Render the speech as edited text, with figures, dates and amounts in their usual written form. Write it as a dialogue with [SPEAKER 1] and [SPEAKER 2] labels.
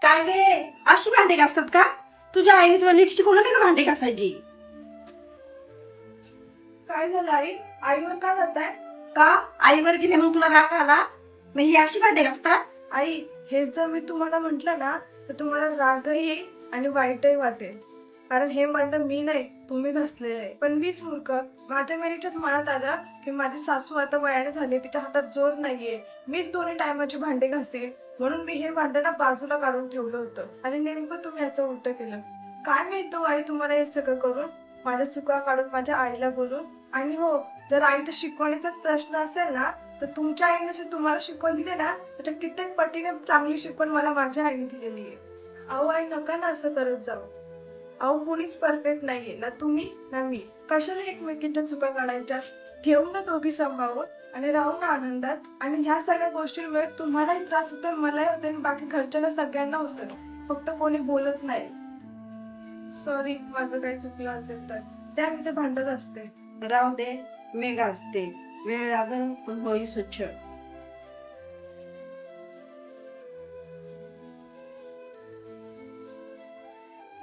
[SPEAKER 1] काय गे अशी भांडे घासतात का? तुझ्या आईने तुला नीट शिकवलं नाही का भांडे घासायची? काय झालं आई? आईवर का जाताय? का आईवर गेले मग तुला राग आला? मग ही अशी भांडे घासतात?
[SPEAKER 2] आई, हे जर मी तुम्हाला म्हंटल ना तर तुम्हाला रागही येईल आणि वाईटही वाटेल. कारण हे भांडण मी नाही, तुम्ही घासलेलं आहे. पण मीच मूर्ख. माझ्या मेलीच्याच मनात आलं की माझी सासू आता वयाने झाली, तिच्या हातात जोर नाहीये, मीच दोन्ही टायमाची भांडे घासेल. म्हणून मी हे भांडण बाजूला काढून ठेवलं होतं आणि नेमकं तुम्ही याचं उलट केलं. काय मिळतो आई तुम्हाला हे सगळं करून? माझ्या चुका काढून माझ्या आईला बोलून. आणि हो, जर आईच्या शिकवणीचाच प्रश्न असेल ना तर तुमच्या आईने जशी तुम्हाला शिकवण दिली ना त्याच्या कित्येक पटीने चांगली शिकवण मला माझ्या आईने दिलेली आहे. अहो आई, नका ना असं करत जाऊ. अहो, कुणीच परफेक्ट नाहीये, ना तुम्ही ना मी. कशाला एकमेकींच्या चुका काढायच्या? घेऊन ना दोघी सांभाळून आणि राहू ना आनंदात. आणि ह्या सगळ्या गोष्टींमुळे तुम्हालाही त्रास होतो, मलाही होते आणि बाकी घरच्यांना सगळ्यांना होतं. फक्त कोणी बोलत नाही. सॉरी, माझं काही चुकलं असेल तर. त्या मी ते भांडत असते.
[SPEAKER 1] राहू दे, मी घासते. वेळ लागेल पण होई स्वच्छ.